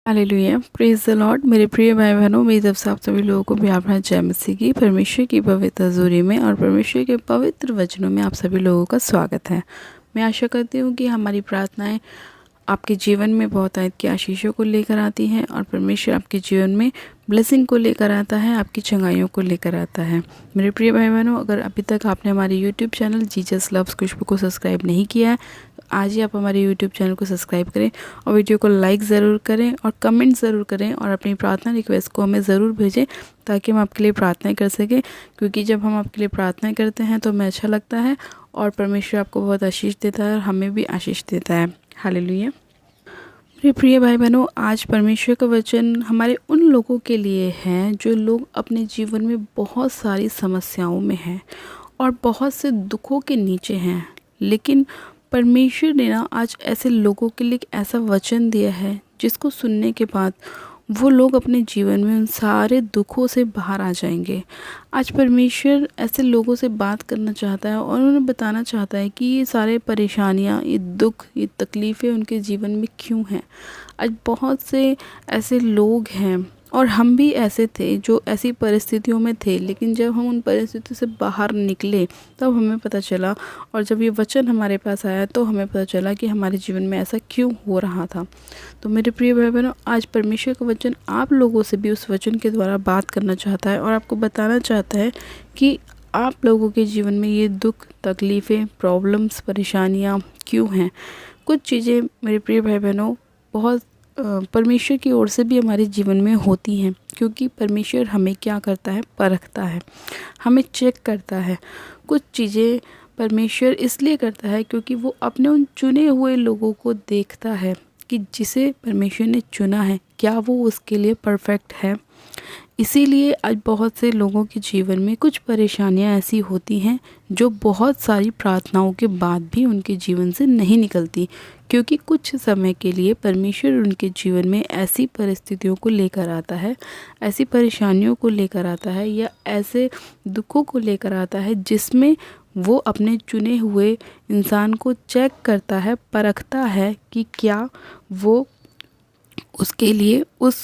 Hallelujah, praise the Lord. मेरे प्रिय भाई बहनों, मेरी तरफ से आप सभी लोगों को भी अपना जय मसीह की परमेश्वर की पवित्र हजूरी में और परमेश्वर के पवित्र वचनों में आप सभी लोगों का स्वागत है। मैं आशा करती हूँ कि हमारी प्रार्थनाएं आपके जीवन में बहुत आयत की आशीषों को लेकर आती हैं और परमेश्वर आपके जीवन में ब्लेसिंग को लेकर आता है, आपकी चंगाइयों को लेकर आता है। मेरे प्रिय भाई बहनों, अगर अभी तक आपने हमारे यूट्यूब चैनल जीसस लव्स खुशबू को सब्सक्राइब नहीं किया है, आज ही आप हमारे यूट्यूब चैनल को सब्सक्राइब करें और वीडियो को लाइक ज़रूर करें और कमेंट ज़रूर करें और अपनी प्रार्थना रिक्वेस्ट को हमें ज़रूर भेजें ताकि हम आपके लिए प्रार्थनाएं कर सकें। क्योंकि जब हम आपके लिए प्रार्थनाएं करते हैं तो हमें अच्छा लगता है और परमेश्वर आपको बहुत आशीष देता है और हमें भी आशीष देता है। हालेलुया। मेरे प्रिय भाई बहनों, आज परमेश्वर का वचन हमारे उन लोगों के लिए है जो लोग अपने जीवन में बहुत सारी समस्याओं में हैं और बहुत से दुखों के नीचे हैं, लेकिन परमेश्वर ने ना आज ऐसे लोगों के लिए एक ऐसा वचन दिया है जिसको सुनने के बाद वो लोग अपने जीवन में उन सारे दुखों से बाहर आ जाएंगे। आज परमेश्वर ऐसे लोगों से बात करना चाहता है और उन्हें बताना चाहता है कि ये सारे परेशानियाँ, ये दुख, ये तकलीफ़ें उनके जीवन में क्यों हैं। आज बहुत से ऐसे लोग हैं और हम भी ऐसे थे जो ऐसी परिस्थितियों में थे, लेकिन जब हम उन परिस्थितियों से बाहर निकले तब हमें पता चला और जब ये वचन हमारे पास आया तो हमें पता चला कि हमारे जीवन में ऐसा क्यों हो रहा था। तो मेरे प्रिय भाई बहनों, आज परमेश्वर का वचन आप लोगों से भी उस वचन के द्वारा बात करना चाहता है और आपको बताना चाहता है कि आप लोगों के जीवन में ये दुख, तकलीफ़ें, प्रॉब्लम्स, परेशानियाँ क्यों हैं। कुछ चीज़ें मेरे प्रिय भाई बहनों बहुत परमेश्वर की ओर से भी हमारे जीवन में होती हैं, क्योंकि परमेश्वर हमें क्या करता है, परखता है, हमें चेक करता है। कुछ चीज़ें परमेश्वर इसलिए करता है क्योंकि वो अपने उन चुने हुए लोगों को देखता है कि जिसे परमेश्वर ने चुना है क्या वो उसके लिए परफेक्ट है। इसीलिए आज बहुत से लोगों के जीवन में कुछ परेशानियां ऐसी होती हैं जो बहुत सारी प्रार्थनाओं के बाद भी उनके जीवन से नहीं निकलती, क्योंकि कुछ समय के लिए परमेश्वर उनके जीवन में ऐसी परिस्थितियों को लेकर आता है, ऐसी परेशानियों को लेकर आता है या ऐसे दुखों को लेकर आता है जिसमें वो अपने चुने हुए इंसान को चेक करता है, परखता है कि क्या वो उसके लिए उस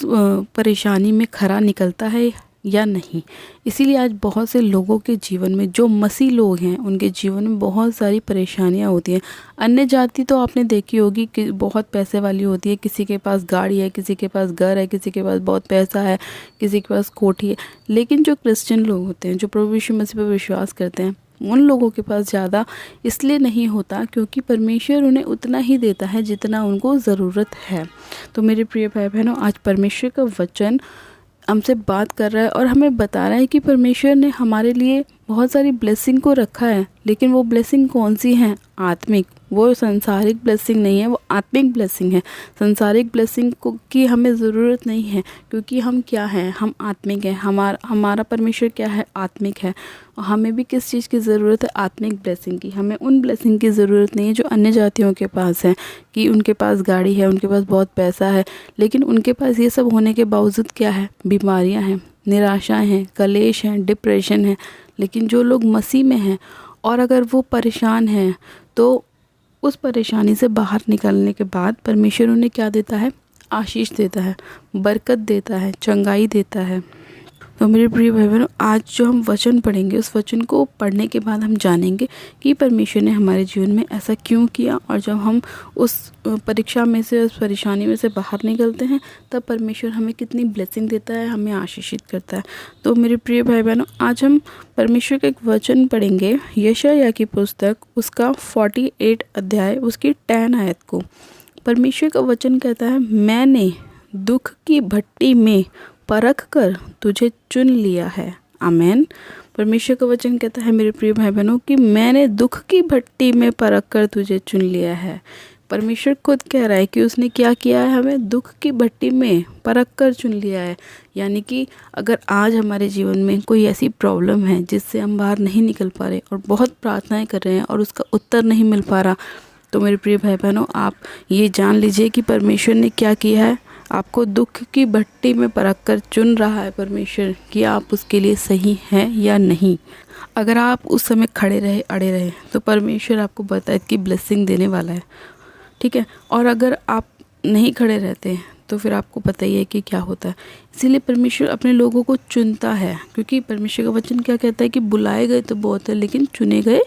परेशानी में खरा निकलता है या नहीं। इसीलिए आज बहुत से लोगों के जीवन में, जो मसीह लोग हैं, उनके जीवन में बहुत सारी परेशानियां होती हैं। अन्य जाति तो आपने देखी होगी कि बहुत पैसे वाली होती है, किसी के पास गाड़ी है, किसी के पास घर है, किसी के पास बहुत पैसा है, किसी के पास कोठी है। लेकिन जो क्रिश्चियन लोग होते हैं, जो प्रभु यीशु मसीह पर विश्वास करते हैं, उन लोगों के पास ज़्यादा इसलिए नहीं होता क्योंकि परमेश्वर उन्हें उतना ही देता है जितना उनको ज़रूरत है। तो मेरे प्रिय भाई बहनों, आज परमेश्वर का वचन हमसे बात कर रहा है और हमें बता रहा है कि परमेश्वर ने हमारे लिए बहुत सारी ब्लेसिंग को रखा है, लेकिन वो ब्लेसिंग कौन सी हैं? आत्मिक। वो संसारिक ब्लेसिंग नहीं है, वो आत्मिक ब्लेसिंग है। संसारिक ब्लेसिंग को की हमें ज़रूरत नहीं है, क्योंकि हम क्या हैं? हम आत्मिक हैं। हमारा परमेश्वर क्या है? आत्मिक है। और हमें भी किस चीज़ की ज़रूरत है? आत्मिक ब्लेसिंग की। हमें उन ब्लेसिंग की ज़रूरत नहीं है जो अन्य जातियों के पास है, कि उनके पास गाड़ी है, उनके पास बहुत पैसा है, लेकिन उनके पास ये सब होने के बावजूद क्या है? बीमारियाँ हैं, निराशाएँ हैं, कलेश हैं, डिप्रेशन है। लेकिन जो लोग मसीह में हैं और अगर वो परेशान हैं तो उस परेशानी से बाहर निकलने के बाद परमेश्वर उन्हें क्या देता है? आशीष देता है, बरकत देता है, चंगाई देता है। तो मेरे प्रिय भाई बहनों, आज जो हम वचन पढ़ेंगे, उस वचन को पढ़ने के बाद हम जानेंगे कि परमेश्वर ने हमारे जीवन में ऐसा क्यों किया, और जब हम उस परीक्षा में से, उस परेशानी में से बाहर निकलते हैं, तब परमेश्वर हमें कितनी ब्लेसिंग देता है, हमें आशीषित करता है। तो मेरे प्रिय भाई बहनों, आज हम परमेश्वर का एक वचन पढ़ेंगे, यशायाह की पुस्तक, उसका 48 अध्याय, उसकी 10 आयत को। परमेश्वर का वचन कहता है, मैंने दुख की भट्टी में परख कर तुझे चुन लिया है। आमेन। परमेश्वर का वचन कहता है मेरे प्रिय भाई बहनों कि मैंने दुख की भट्टी में परख कर तुझे चुन लिया है। परमेश्वर खुद कह रहा है कि उसने क्या किया है? हमें दुख की भट्टी में परख कर चुन लिया है। यानी कि अगर आज हमारे जीवन में कोई ऐसी प्रॉब्लम है जिससे हम बाहर नहीं निकल पा रहे और बहुत प्रार्थनाएं कर रहे हैं और उसका उत्तर नहीं मिल पा रहा, तो मेरे प्रिय भाई बहनों, आप ये जान लीजिए कि परमेश्वर ने क्या किया है? आपको दुख की भट्टी में परख कर चुन रहा है परमेश्वर कि आप उसके लिए सही हैं या नहीं। अगर आप उस समय खड़े रहे, अड़े रहे, तो परमेश्वर आपको बताए कि ब्लेसिंग देने वाला है, ठीक है। और अगर आप नहीं खड़े रहते तो फिर आपको पता ही है कि क्या होता है। इसीलिए परमेश्वर अपने लोगों को चुनता है, क्योंकि परमेश्वर का वचन क्या कहता है कि बुलाए गए तो बहुत है लेकिन चुने गए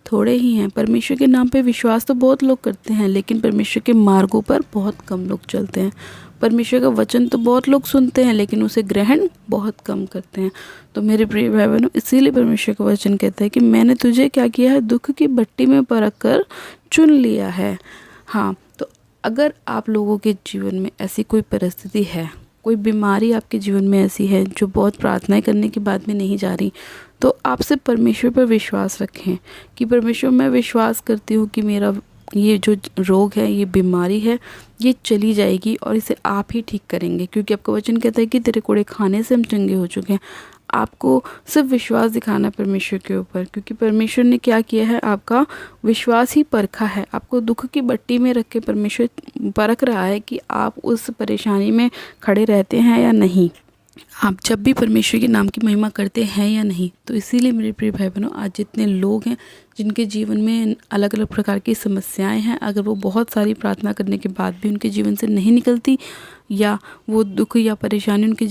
थोड़े ही हैं। परमेश्वर के नाम पे विश्वास तो बहुत लोग करते हैं, लेकिन परमेश्वर के मार्गों पर बहुत कम लोग चलते हैं। परमेश्वर का वचन तो बहुत लोग सुनते हैं, लेकिन उसे ग्रहण बहुत कम करते हैं। तो मेरे प्रिय भाई बहनों, इसीलिए परमेश्वर का वचन कहता है कि मैंने तुझे क्या किया है, दुख की भट्टी में परख कर चुन लिया है। हाँ, तो अगर आप लोगों के जीवन में ऐसी कोई परिस्थिति है, कोई बीमारी आपके जीवन में ऐसी है जो बहुत प्रार्थनाएं करने के बाद में नहीं जा रही, तो आप सिर्फ परमेश्वर पर विश्वास रखें कि परमेश्वर, मैं विश्वास करती हूँ कि मेरा ये जो रोग है, ये बीमारी है, ये चली जाएगी और इसे आप ही ठीक करेंगे, क्योंकि आपका वचन कहता है कि तेरे कोड़े खाने से हम चंगे हो चुके हैं। आपको सिर्फ विश्वास दिखाना है परमेश्वर के ऊपर, क्योंकि परमेश्वर ने क्या किया है, आपका विश्वास ही परखा है। आपको दुख की भट्टी में रख के परमेश्वर परख रहा है कि आप उस परेशानी में खड़े रहते हैं या नहीं, आप जब भी परमेश्वर के नाम की महिमा करते हैं या नहीं। तो इसीलिए मेरे प्रिय भाई बहनों, आज जितने लोग हैं जिनके जीवन में अलग अलग प्रकार की समस्याएं हैं, अगर वो बहुत सारी प्रार्थना करने के बाद भी उनके जीवन से नहीं निकलती, या वो दुख या परेशानी उनके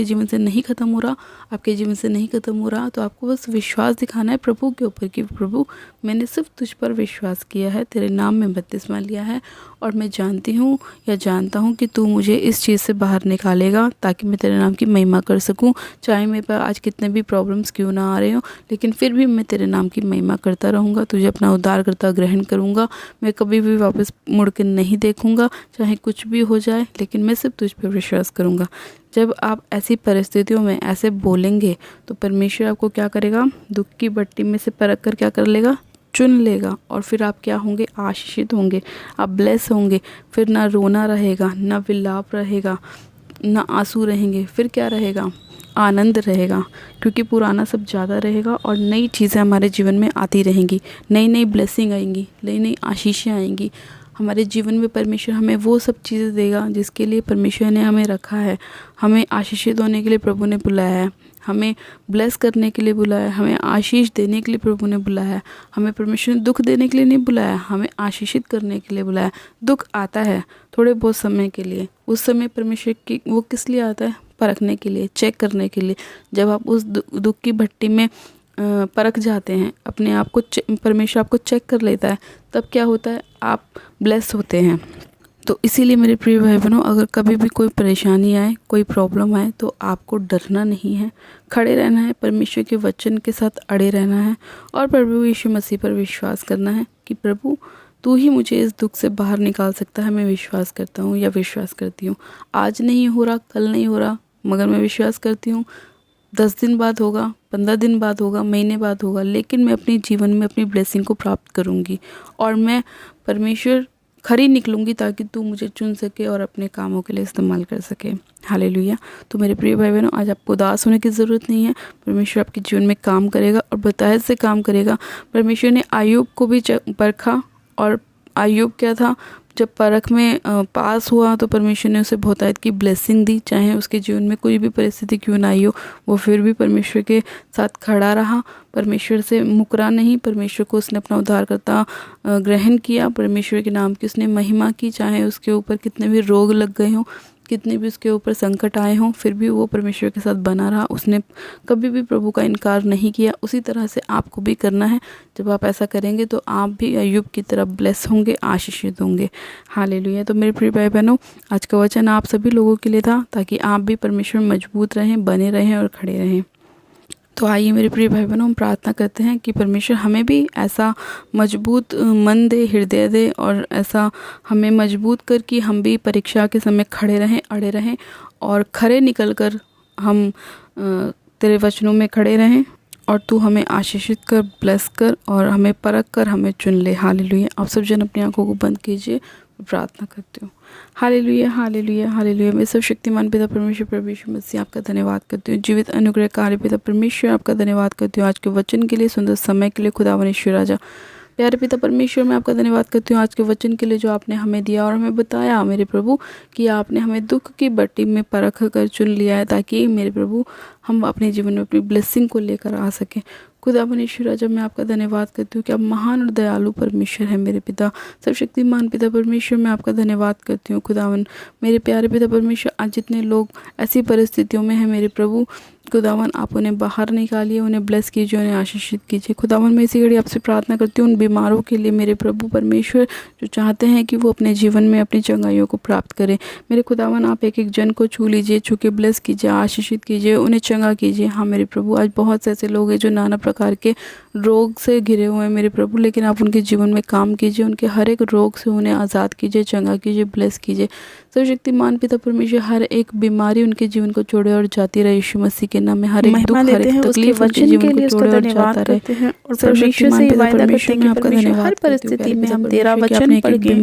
जीवन से नहीं ख़त्म हो रहा, आपके जीवन से नहीं ख़त्म हो रहा, तो आपको बस विश्वास दिखाना है प्रभु के ऊपर कि प्रभु, मैंने सिर्फ तुझ पर विश्वास किया है, तेरे नाम में बपतिस्मा लिया है, और मैं जानती हूँ या जानता हूँ कि तू मुझे इस चीज़ से बाहर निकालेगा ताकि मैं तेरे नाम की महिमा कर सकूँ। चाहे मेरे पास आज कितने भी प्रॉब्लम्स क्यों ना आ रहे हो, लेकिन फिर भी मैं तेरे नाम की महिमा करता रहूँगा, तुझे अपना उद्धारकर्ता ग्रहण करूँगा। मैं कभी भी वापस मुड़ के नहीं देखूँगा, चाहे कुछ भी हो जाए, लेकिन मैं सिर्फ तुझ पर विश्वास करूँगा। जब आप ऐसी परिस्थितियों में ऐसे बोलेंगे तो परमेश्वर आपको क्या करेगा, दुख की भट्टी में से परख कर क्या कर लेगा, चुन लेगा, और फिर आप क्या होंगे, आशीषित होंगे, आप ब्लेस होंगे। फिर ना रोना रहेगा, ना विलाप रहेगा, ना आंसू रहेंगे, फिर क्या रहेगा, आनंद रहेगा, क्योंकि पुराना सब ज़्यादा रहेगा और नई चीज़ें हमारे जीवन में आती रहेंगी, नई नई ब्लेसिंग आएंगी, नई नई आशीषें आएंगी हमारे जीवन में। परमेश्वर हमें वो सब चीज़ें देगा जिसके लिए परमेश्वर ने हमें रखा है। हमें आशीषित होने के लिए प्रभु ने बुलाया है, हमें ब्लेस करने के लिए बुलाया है, हमें आशीष देने के लिए प्रभु ने बुलाया है। हमें परमेश्वर ने दुख देने के लिए नहीं बुलाया, हमें आशीषित करने के लिए बुलाया। दुख आता है थोड़े बहुत समय के लिए, उस समय परमेश्वर की वो किस लिए आता है, परखने के लिए, चेक करने के लिए। जब आप उस दुख की भट्टी में परख जाते हैं, अपने आप को परमेश्वर आपको चेक कर लेता है, तब क्या होता है, आप ब्लेस होते हैं। तो इसीलिए मेरे प्रिय भाई बहनों, अगर कभी भी कोई परेशानी आए, कोई प्रॉब्लम आए, तो आपको डरना नहीं है, खड़े रहना है, परमेश्वर के वचन के साथ अड़े रहना है, और प्रभु यीशु मसीह पर विश्वास करना है कि प्रभु, तू ही मुझे इस दुख से बाहर निकाल सकता है। मैं विश्वास करता हूँ या विश्वास करती हूँ। आज नहीं हो रहा, कल नहीं हो रहा, मगर मैं विश्वास करती हूँ 10 दिन बाद होगा, 15 दिन बाद होगा, महीने बाद होगा, लेकिन मैं अपने जीवन में अपनी ब्लेसिंग को प्राप्त करूँगी, और मैं परमेश्वर खरी निकलूँगी ताकि तू मुझे चुन सके और अपने कामों के लिए इस्तेमाल कर सके। हालेलुया। तो मेरे प्रिय भाई बहनों, आज आपको उदास होने की ज़रूरत नहीं है। परमेश्वर आपके जीवन में काम करेगा और बताए से काम करेगा। परमेश्वर ने आयुब को भी परखा, और आयुब क्या था, जब परख में पास हुआ तो परमेश्वर ने उसे बहुतायत की ब्लेसिंग दी। चाहे उसके जीवन में कोई भी परिस्थिति क्यों ना आई हो, वो फिर भी परमेश्वर के साथ खड़ा रहा, परमेश्वर से मुकरा नहीं, परमेश्वर को उसने अपना उद्धारकर्ता ग्रहण किया, परमेश्वर के नाम की उसने महिमा की। चाहे उसके ऊपर कितने भी रोग लग गए हों, कितने भी उसके ऊपर संकट आए हों, फिर भी वो परमेश्वर के साथ बना रहा, उसने कभी भी प्रभु का इनकार नहीं किया। उसी तरह से आपको भी करना है। जब आप ऐसा करेंगे तो आप भी अय्यूब की तरह ब्लेस होंगे, आशीषित होंगे। हालेलुया। तो मेरे प्रिय भाई बहनों, आज का वचन आप सभी लोगों के लिए था, ताकि आप भी परमेश्वर में मजबूत रहें, बने रहें और खड़े रहें। तो आइए मेरे प्रिय भाई बहनों, हम प्रार्थना करते हैं कि परमेश्वर हमें भी ऐसा मजबूत मन दे, हृदय दे, और ऐसा हमें मजबूत कर कि हम भी परीक्षा के समय खड़े रहें, अड़े रहें, और खरे निकल कर हम तेरे वचनों में खड़े रहें, और तू हमें आशीषित कर, ब्लेस कर, और हमें परख कर हमें चुन ले। हालेलुया। आप सब जन अपनी आंखों को बंद कीजिए, प्रार्थना करती हूँ। Hallelujah, hallelujah, hallelujah. मैं सब शक्तिमान पिता परमेश्वर प्रभु यीशु मसीह आपका धन्यवाद करती हूँ। जीवित अनुग्रहकारी पिता परमेश्वर आपका धन्यवाद करती हूँ आज के वचन के लिए, सुंदर समय के लिए। खुदावन ईश्वर राजा प्यारे पिता परमेश्वर, मैं आपका धन्यवाद करती हूँ आज के वचन के लिए जो आपने हमें दिया और हमें बताया मेरे प्रभु कि आपने हमें दुख की भट्टी में परख कर चुन लिया है, ताकि मेरे प्रभु हम अपने जीवन में अपनी ब्लेसिंग को लेकर आ सकें। खुदावन यीशु राजा, मैं आपका धन्यवाद करती हूँ कि आप महान और दयालु परमेश्वर हैं मेरे पिता, सर्वशक्तिमान पिता परमेश्वर। मैं आपका धन्यवाद करती हूँ खुदावन मेरे प्यारे पिता परमेश्वर। आज जितने लोग ऐसी परिस्थितियों में हैं मेरे प्रभु, खुदावन आप उन्हें बाहर निकालिए, उन्हें ब्लेस कीजिए, उन्हें आशीषित कीजिए। खुदावन मैं इसी घड़ी आपसे प्रार्थना करती हूँ उन बीमारों के लिए मेरे प्रभु परमेश्वर, जो चाहते हैं कि वो अपने जीवन में अपनी चंगाइयों को प्राप्त करें। मेरे खुदावन आप एक एक जन को छू लीजिए, छू के ब्लेस कीजिए, आशीषित कीजिए, उन्हें चंगा कीजिए। हाँ मेरे प्रभु, आज बहुत से ऐसे लोग हैं जो नाना प्रकार के रोग से घिरे हुए हैं मेरे प्रभु, लेकिन आप उनके जीवन में काम कीजिए, उनके हर एक रोग से उन्हें आज़ाद कीजिए, चंगा कीजिए, ब्लेस कीजिए। सर्वशक्तिमान पिता परमेश्वर, हर एक बीमारी उनके जीवन को छोड़े और जाती रहे यीशु मसीह के नाम में। हर एक दुख, हर एक तकलीफ उनके जीवन को छोड़े और जाता रहे। और सर्वशक्तिमान पिता परमेश्वर, मैं आपका धन्यवाद हर परिस्थिति में हम तेरा वचन पढ़ेंगे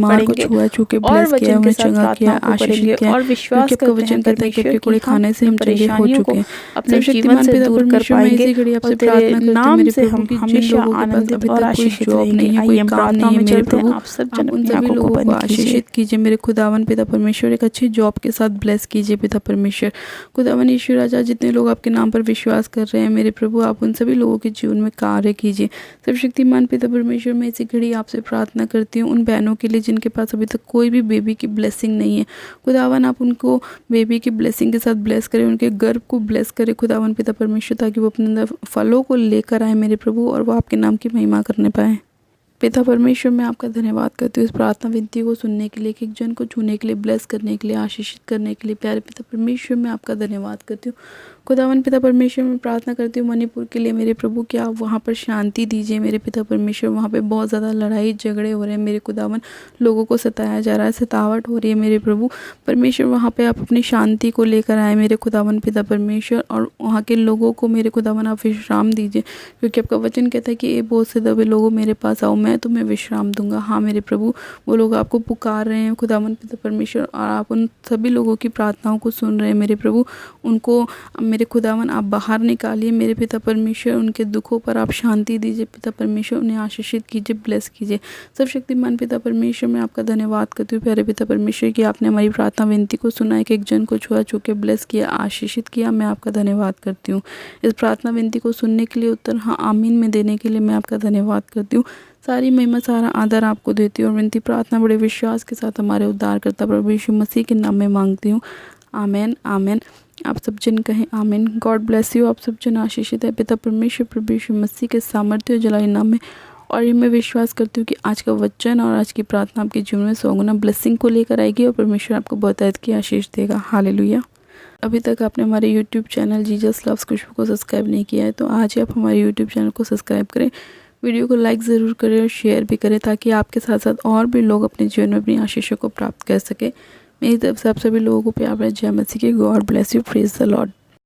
और वचन के साथ प्रार्थना को करेंगे और विश्वास करते हैं परमेश्वर कि खाने से हम परेशानियों को अपने जीवन से दूर कर पाएंगे और तेरे नाम से हम हमेशा आनंदित और आशीषित रहेंगे। आइए हम प्रार्थना में चलते हैं। आप सब जन उन सभी लोगों को आशीषित कीजिए मेरे खुदावन पिता परमेश्वर, एक अच्छी जॉब के साथ ब्लेस कीजिए पिता परमेश्वर। खुदावन यीशु राजा, जितने लोग आपके नाम पर विश्वास कर रहे हैं मेरे प्रभु, आप उन सभी लोगों के जीवन में कार्य कीजिए। सर्वशक्तिमान पिता परमेश्वर, मैं इसी घड़ी आपसे प्रार्थना करती हूँ उन बहनों के लिए जिनके पास अभी तक कोई भी बेबी की ब्लेसिंग नहीं है। खुदावन आप उनको बेबी की ब्लेसिंग के साथ ब्लेस करें, उनके गर्भ को ब्लेस करें खुदावन पिता परमेश्वर, ताकि वो अपने अंदर फलों को लेकर आए मेरे प्रभु और वो आपके नाम की महिमा करने पाए। पिता परमेश्वर, मैं आपका धन्यवाद करती हूँ इस प्रार्थना विनती को सुनने के लिए, एक एक जन को छूने के लिए, ब्लेस करने के लिए, आशीषित करने के लिए। प्यारे पिता परमेश्वर, मैं आपका धन्यवाद करती हूँ। खुदावन पिता परमेश्वर, मैं प्रार्थना करती हूँ मणिपुर के लिए मेरे प्रभु, कि आप वहाँ पर शांति दीजिए मेरे पिता परमेश्वर। वहाँ पे बहुत ज़्यादा लड़ाई झगड़े हो रहे हैं मेरे खुदावन, लोगों को सताया जा रहा है, सतावट हो रही है मेरे प्रभु परमेश्वर। वहाँ पे आप अपनी शांति को लेकर आए मेरे खुदावन पिता परमेश्वर, और वहाँ के लोगों को मेरे खुदावन आप विश्राम दीजिए, क्योंकि आपका वचन कहता है कि ये बहुत से दबे लोगों मेरे पास आओ, मैं तुम्हें विश्राम दूंगा। हाँ मेरे प्रभु, वो लोग आपको पुकार रहे हैं खुदावन पिता परमेश्वर, और आप उन सभी लोगों की प्रार्थनाओं को सुन रहे हैं मेरे प्रभु। उनको मेरे खुदावन आप बाहर निकालिए मेरे पिता परमेश्वर, उनके दुखों पर आप शांति दीजिए पिता परमेश्वर, उन्हें आशीषित कीजिए, ब्लेस कीजिए। सर्वशक्तिमान पिता परमेश्वर, मैं आपका धन्यवाद करती हूँ प्यारे पिता परमेश्वर कि आपने हमारी प्रार्थना विनती को सुना, एक एक जन को छुआ छू के ब्लेस किया, आशीषित किया। मैं आपका धन्यवाद करती हूँ इस प्रार्थना विनती को सुनने के लिए, उत्तर हाँ आमीन में देने के लिए मैं आपका धन्यवाद करती हूँ। सारी महिमा सारा आदर आपको देती हूँ और विनती प्रार्थना बड़े विश्वास के साथ हमारे उद्धारकर्ता प्रभु यीशु मसीह के नाम में मांगती हूँ, आमेन आमेन। आप सब जन कहें आमीन। God bless you. आप सब जन आशीषित है पिता परमेश्वर प्रभु यीशु मसीह के सामर्थ्य और जलाली नाम में। और ये मैं विश्वास करती हूँ कि आज का वचन और आज की प्रार्थना आपके जीवन में 100 गुना ब्लेसिंग को लेकर आएगी और परमेश्वर आपको बहुतायत की आशीष देगा। हालेलुया। अभी तक आपने हमारे YouTube चैनल जीसस लव्स खुशबू को सब्सक्राइब नहीं किया है तो आज ही आप हमारे YouTube चैनल को सब्सक्राइब करें, वीडियो को लाइक ज़रूर करें और शेयर भी करें, ताकि आपके साथ साथ और भी लोग अपने जीवन में अपनी आशीषों को प्राप्त कर सकें। मेरी तरफ से आप सभी लोगों को प्यार भरी जय मसीह की। God bless you. Praise the Lord.